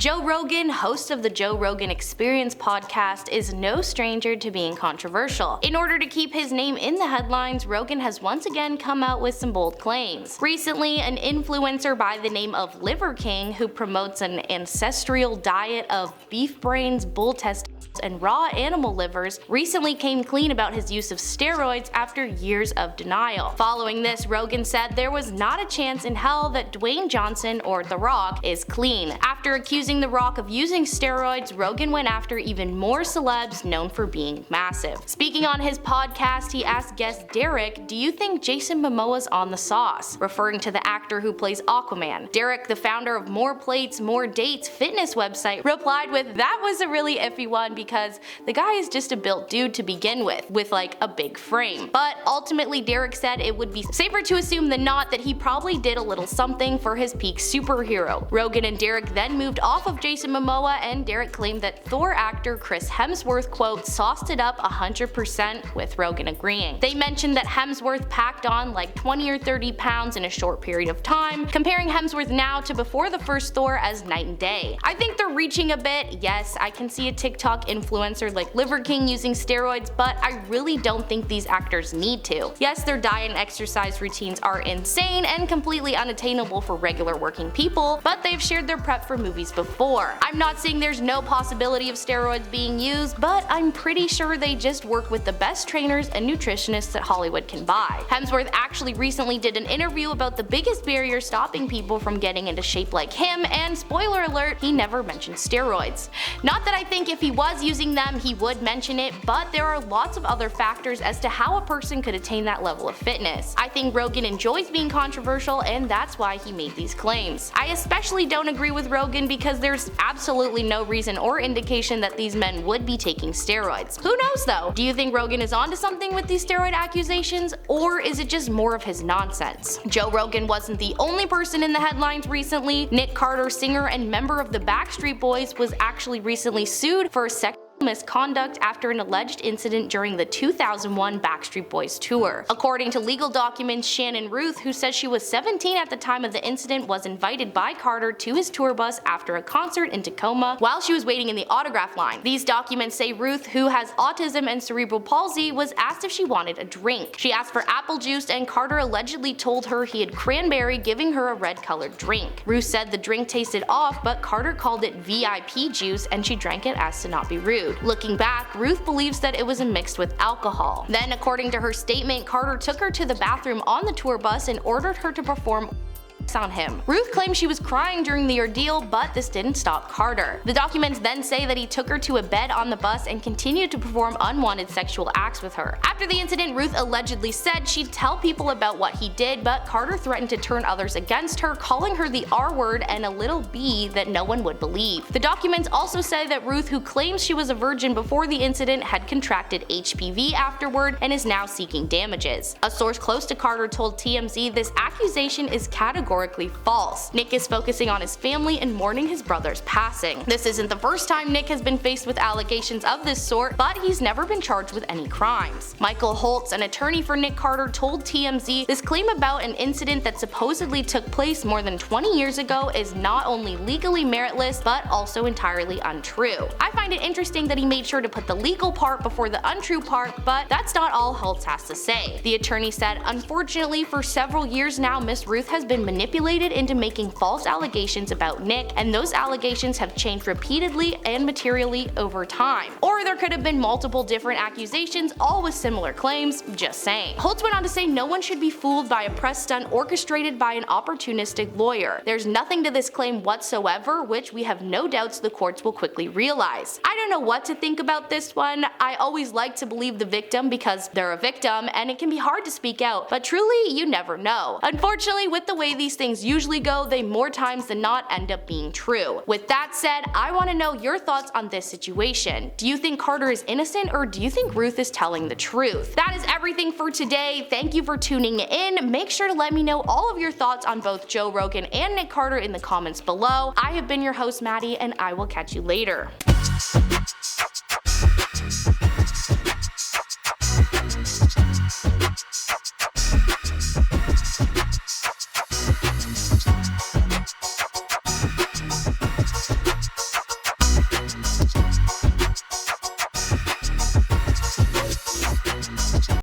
Joe Rogan, host of the Joe Rogan Experience podcast, is no stranger to being controversial. In order to keep his name in the headlines, Rogan has once again come out with some bold claims. Recently, an influencer by the name of Liver King, who promotes an ancestral diet of beef brains, bull testicles, and raw animal livers, recently came clean about his use of steroids after years of denial. Following this, Rogan said there was not a chance in hell that Dwayne Johnson, or The Rock, is clean. After accusing The Rock of using steroids, Rogan went after even more celebs known for being massive. Speaking on his podcast, he asked guest Derek, "Do you think Jason Momoa's on the sauce?" referring to the actor who plays Aquaman. Derek, the founder of More Plates, More Dates fitness website, replied with, "That was a really iffy one because the guy is just a built dude to begin with like a big frame." But ultimately, Derek said it would be safer to assume than not that he probably did a little something for his peak superhero. Rogan and Derek then moved off of Jason Momoa, and Derek claimed that Thor actor Chris Hemsworth, quote, sauced it up 100%, with Rogan agreeing. They mentioned that Hemsworth packed on like 20 or 30 pounds in a short period of time, comparing Hemsworth now to before the first Thor as night and day. "I think they're reaching a bit. Yes, I can see a TikTok influencer like Liver King using steroids, but I really don't think these actors need to. Yes, their diet and exercise routines are insane and completely unattainable for regular working people, but they've shared their prep for movies before. I'm not saying there's no possibility of steroids being used, but I'm pretty sure they just work with the best trainers and nutritionists that Hollywood can buy." Hemsworth actually recently did an interview about the biggest barrier stopping people from getting into shape like him, and spoiler alert, he never mentioned steroids. Not that I think if he was using them he would mention it, but there are lots of other factors as to how a person could attain that level of fitness. I think Rogan enjoys being controversial, and that's why he made these claims. I especially don't agree with Rogan because there's absolutely no reason or indication that these men would be taking steroids. Who knows though? Do you think Rogan is onto something with these steroid accusations, or is it just more of his nonsense? Joe Rogan wasn't the only person in the headlines recently. Nick Carter, singer and member of the Backstreet Boys, was actually recently sued for sexual misconduct after an alleged incident during the 2001 Backstreet Boys tour. According to legal documents, Shannon Ruth, who says she was 17 at the time of the incident, was invited by Carter to his tour bus after a concert in Tacoma while she was waiting in the autograph line. These documents say Ruth, who has autism and cerebral palsy, was asked if she wanted a drink. She asked for apple juice, and Carter allegedly told her he had cranberry, giving her a red-colored drink. Ruth said the drink tasted off, but Carter called it VIP juice, and she drank it as to not be rude. Looking back, Ruth believes that it was mixed with alcohol. Then, according to her statement, Carter took her to the bathroom on the tour bus and ordered her to perform on him. Ruth claimed she was crying during the ordeal, but this didn't stop Carter. The documents then say that he took her to a bed on the bus and continued to perform unwanted sexual acts with her. After the incident, Ruth allegedly said she'd tell people about what he did, but Carter threatened to turn others against her, calling her the R word and a little b that no one would believe. The documents also say that Ruth, who claims she was a virgin before the incident, had contracted HPV afterward and is now seeking damages. A source close to Carter told TMZ this accusation is categorically false. Nick is focusing on his family and mourning his brother's passing. This isn't the first time Nick has been faced with allegations of this sort, but he's never been charged with any crimes. Michael Holtz, an attorney for Nick Carter, told TMZ this claim about an incident that supposedly took place more than 20 years ago is not only legally meritless, but also entirely untrue. I find it interesting that he made sure to put the legal part before the untrue part, but that's not all Holtz has to say. The attorney said, "Unfortunately, for several years now, Miss Ruth has been manipulated into making false allegations about Nick, and those allegations have changed repeatedly and materially over time. Or there could have been multiple different accusations, all with similar claims, just saying." Holtz went on to say no one should be fooled by a press stunt orchestrated by an opportunistic lawyer. There's nothing to this claim whatsoever, which we have no doubts the courts will quickly realize. I don't know what to think about this one. I always like to believe the victim because they're a victim, and it can be hard to speak out, but truly, you never know. Unfortunately, with the way these things usually go, they more times than not end up being true. With that said, I want to know your thoughts on this situation. Do you think Carter is innocent, or do you think Ruth is telling the truth? That is everything for today. Thank you for tuning in. Make sure to let me know all of your thoughts on both Joe Rogan and Nick Carter in the comments below. I have been your host, Maddie, and I will catch you later.